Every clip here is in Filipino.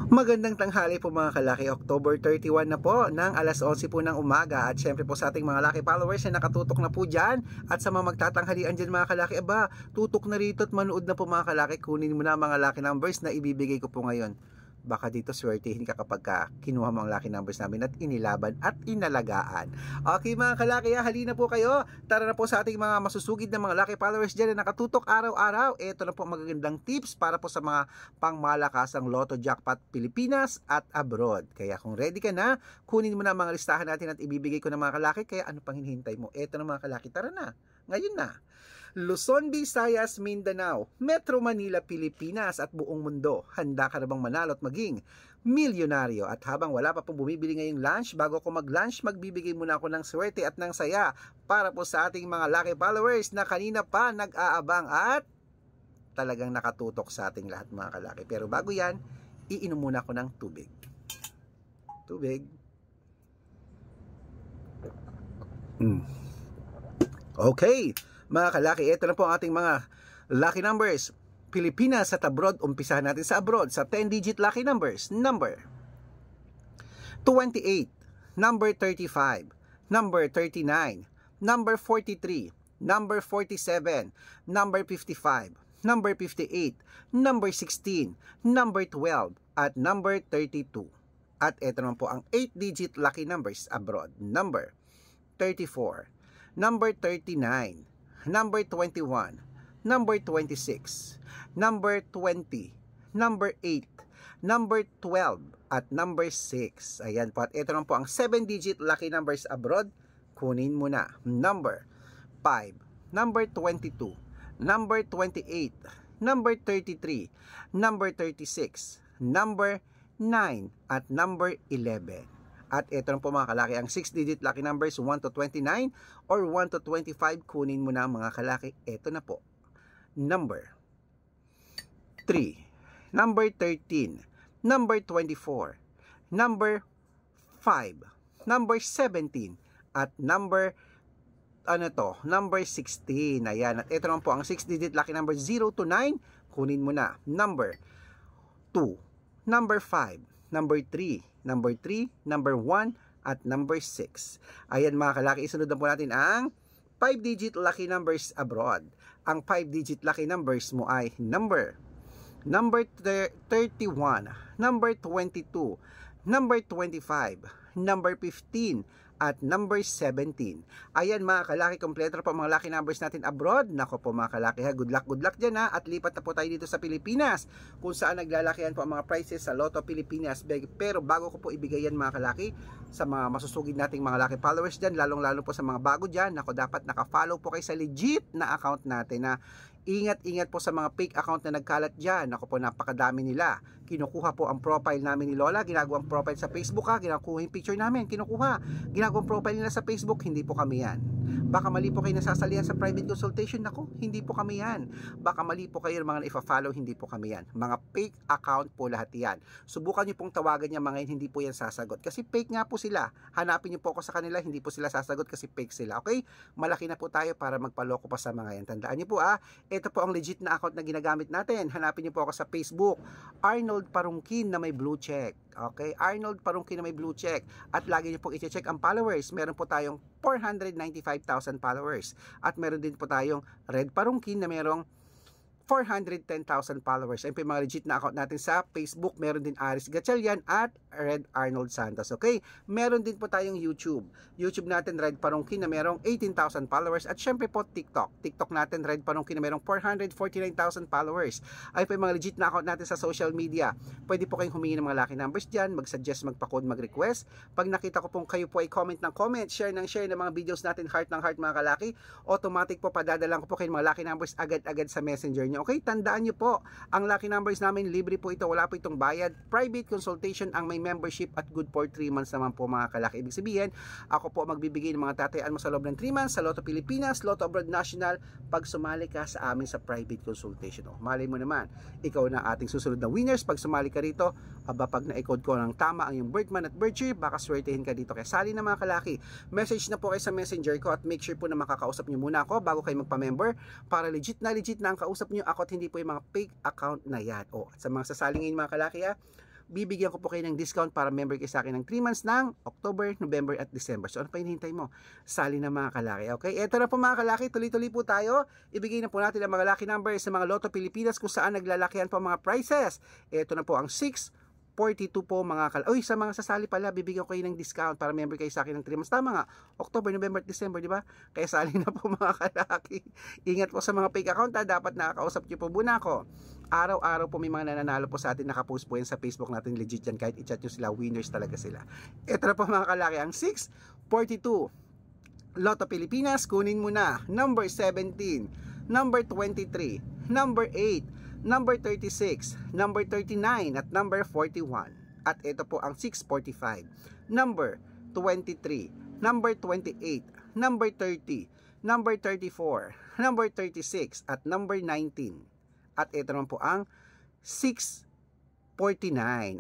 Magandang tanghali po mga kalaki, October 31 na po ng alas 11 po ng umaga. At syempre po sa ating mga laki followers na nakatutok na po dyan. At sa mga magtatanghalian dyan mga kalaki, aba, tutok na rito at manood na po mga kalaki. Kunin mo na mga laki numbers na ibibigay ko po ngayon. Baka dito swertihin ka kapag kinuha mo ang lucky numbers namin at inilaban at inalagaan. Okay mga kalaki, halina po kayo. Tara na po sa ating mga masusugid na mga lucky followers dyan na nakatutok araw-araw. Ito na po magagandang tips para po sa mga pangmalakasang Lotto Jackpot Pilipinas at abroad. Kaya kung ready ka na, kunin mo na mga listahan natin at ibibigay ko na mga kalaki. Kaya ano pang hinihintay mo? Ito na mga kalaki, tara na. Ngayon na. Luzon, Visayas, Mindanao, Metro Manila, Pilipinas at buong mundo. Handa ka na bang manalo at maging milyonaryo? At habang wala pa pong bumibili ngayong lunch, bago ko mag-lunch, magbibigay muna ako ng swerte at ng saya para po sa ating mga lucky followers na kanina pa nag-aabang at talagang nakatutok sa ating lahat mga kalaki. Pero bago yan, iinom muna ako ng tubig. Okay. Mga kalaki, ito na po ang ating mga lucky numbers. Pilipinas at abroad, umpisahan natin sa abroad sa 10-digit lucky numbers. Number 28, number 35, number 39, number 43, number 47, number 55, number 58, number 16, number 12, at number 32. At ito naman po ang 8-digit lucky numbers abroad. Number 34, number 39, number 21, number 26, number 20, number 8, number 12, at number 6. Ayan po. At ito naman po ang 7-digit lucky numbers abroad. Kunin mo na. Number 5, number 22, number 28, number 33, number 36, number 9, at number 11. At ito na po mga kalaki, ang 6-digit lucky numbers 1 to 29 or 1 to 25. Kunin mo na mga kalaki. Ito na po. Number 3, number 13, number 24, number 5, number 17, at number number 16. Ayan. At ito naman po ang 6-digit lucky number 0 to 9. Kunin mo na. Number 2, number 5, number 3, number 3, number 1, at number 6. Ayan mga kalaki, isunod na po natin ang 5-digit lucky numbers abroad. Ang 5-digit lucky numbers mo ay number 31, number 22, number 25, number 15, at number 17. Ayan mga kalaki, kompleto po mga lucky numbers natin abroad. Nako po mga kalaki ha, good luck dyan ha. At lipat na po tayo dito sa Pilipinas, kung saan naglalakihan po ang mga prizes sa Lotto Pilipinas. Pero bago ko po ibigay yan mga kalaki sa mga masusugid nating mga lucky followers dyan, lalong-lalo po sa mga bago dyan, nako dapat nakafollow po kayo sa legit na account natin na ingat po sa mga fake account na nagkalat dyan. Ako po, napakadami nila. Kinukuha po ang profile namin ni Lola, ginagawang profile sa Facebook ha, kinukuha yung picture namin, kinukuha, ginagawang profile nila sa Facebook. Hindi po kami yan. Baka mali po kayo nasasalihan sa private consultation. Ako, hindi po kami yan. Baka mali po kayo mga ifa-follow, hindi po kami yan. Mga fake account po lahat yan. Subukan nyo pong tawagan niya mga yan, hindi po yan sasagot. Kasi fake nga po sila. Hanapin nyo po ako sa kanila, hindi po sila sasagot kasi fake sila. Okay? Malaki na po tayo para magpaloko pa sa mga yan. Tandaan nyo po ito po ang legit na account na ginagamit natin. Hanapin niyo po ako sa Facebook, Arnold Parungkin na may blue check. Okay? Arnold Parungkin na may blue check. At lagi niyo pong i-check ang followers. Meron po tayong 495,000 followers. At meron din po tayong Red Parungkin na merong 410,000 followers. Ayun po yung mga legit na account natin sa Facebook. Meron din Aris Gatchalian at Red Arnold Santos. Okay? Meron din po tayong YouTube. YouTube natin, Red Parungkin na merong 18,000 followers. At syempre po TikTok. TikTok natin, Red Parungkin na merong 449,000 followers. Ayun po yung mga legit na account natin sa social media. Pwede po kayong humingi ng mga lucky numbers dyan, mag-suggest, magpa-code, mag-request. Pag nakita ko pong kayo po ay comment ng comment, share ng mga videos natin, heart ng heart mga kalaki, automatic po padadalang ko po kayo mga lucky numbers agad-agad sa messenger nyo. Okay, tandaan nyo po, ang lucky numbers namin, libre po ito, wala po itong bayad. Private consultation ang may membership at good for 3 months naman po mga kalaki. Ibig sabihin, ako po magbibigay ng mga tatayaan mo sa loob ng 3 months sa Lotto Pilipinas, Lotto Abroad National, pag sumali ka sa amin sa private consultation. Malay mo naman, ikaw na ating susunod na winners pag sumali ka rito. Pag na-code ko ng tama ang yung birth month at birth year, baka swertehin ka dito. Kaya sali na mga kalaki, message na po kayo sa messenger ko at make sure po na makakausap nyo muna ako bago kayo magpa-member para legit na ang kausap nyo ako at hindi po yung mga fake account na yan. At sa mga sasali ngayon mga kalaki bibigyan ko po kayo ng discount para member kayo sa akin ng 3 months ng October, November at December. So ano pa hinihintay mo? Sali na mga kalaki. Okay, eto na po mga kalaki, tuloy-tuloy po tayo. Ibigay na po natin ang mga lucky numbers sa mga Lotto Pilipinas kung saan naglalakihan po ang mga prices. Eto na po ang 642 po mga kalaki. Uy, sa mga sasali pala, bibigyan ko kayo ng discount para member kayo sa akin ng 3 months. Tama nga, October, November at December, di ba? Kaya sali na po mga kalaki. Ingat po sa mga fake account ha. Dapat nakakausap niyo po muna ako. Araw-araw po may mga nananalo po sa atin, nakapost po yan sa Facebook natin, legit yan, kahit i-chat nyo sila, winners talaga sila. Ito na po mga kalaki, ang 642 Lotto Pilipinas, kunin mo na, number 17, number 23, number 8, number 36, number 39, at number 41. At ito po ang 645, number 23, number 28, number 30, number 34, number 36, at number 19. At ito naman po ang 649.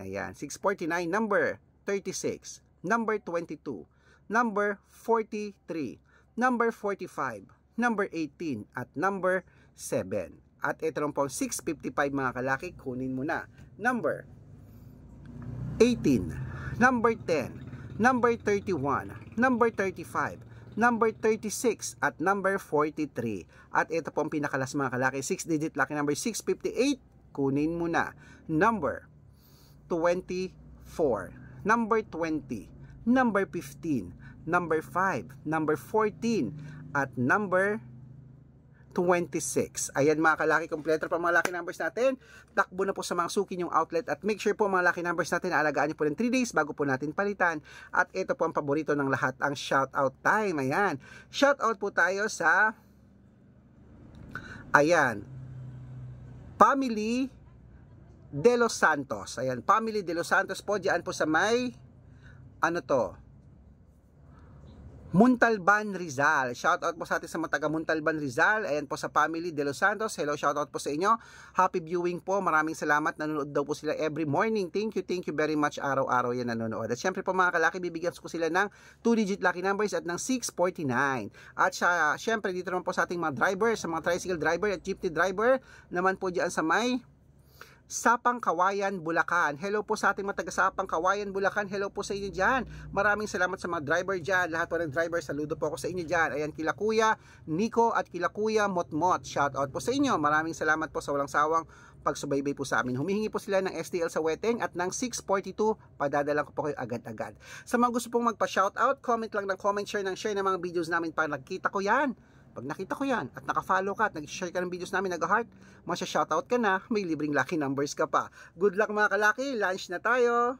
Ayan, 649, number 36, number 22, number 43, number 45, number 18, at number 7. At ito naman po ang 655 mga kalaki, kunin mo na. Number 18, number 10, number 31, number 35, number 36, at number 43. At ito po ang pinakalas mga kalaki, 6-digit lucky number 658, kunin mo na. Number 24, number 20, number 15, number 5, number 14, at number 26. Ayan mga kalaki, kompleto pa mga lucky numbers natin. Takbo na po sa mga suki yung outlet at make sure po mga lucky numbers natin alagaan nyo po ng 3 days bago po natin palitan. At ito po ang paborito ng lahat, ang shoutout time. Ayan, shoutout po tayo sa Family De Los Santos. Ayan, Family De Los Santos po, diyan po sa may Muntalban, Rizal. Shoutout po sa atin sa mga taga Muntalban, Rizal. Ayan po sa Family De Los Santos. Hello, shoutout po sa inyo. Happy viewing po. Maraming salamat. Nanonood daw po sila every morning. Thank you very much. Araw-araw yan nanonood. At syempre po mga kalaki, bibigyan ko sila ng 2-digit lucky numbers at ng 649. At syempre dito naman po sa ating mga driver, sa mga tricycle driver at jeepney driver, naman po diyan sa may Sapang Kawayan, Bulacan. Hello po sa ating mga taga Sapang Kawayan, Bulacan. Hello po sa inyo dyan. Maraming salamat sa mga driver dyan. Lahat po ng driver, saludo po ako sa inyo dyan. Ayan, kila Kuya Nico at kila Kuya Motmot. Shout out po sa inyo. Maraming salamat po sa walang sawang pagsubaybay po sa amin. Humihingi po sila ng STL sa Weteng at ng 642. Padadala ko po kayo agad-agad. Sa mga gusto pong magpa-shoutout, comment lang ng comment, share ng mga videos namin para nakita ko yan. Pag nakita ko yan at naka-follow ka at nag-share ka ng videos namin, nag-heart, masya-shoutout ka na, may libreng lucky numbers ka pa. Good luck mga kalaki, lunch na tayo!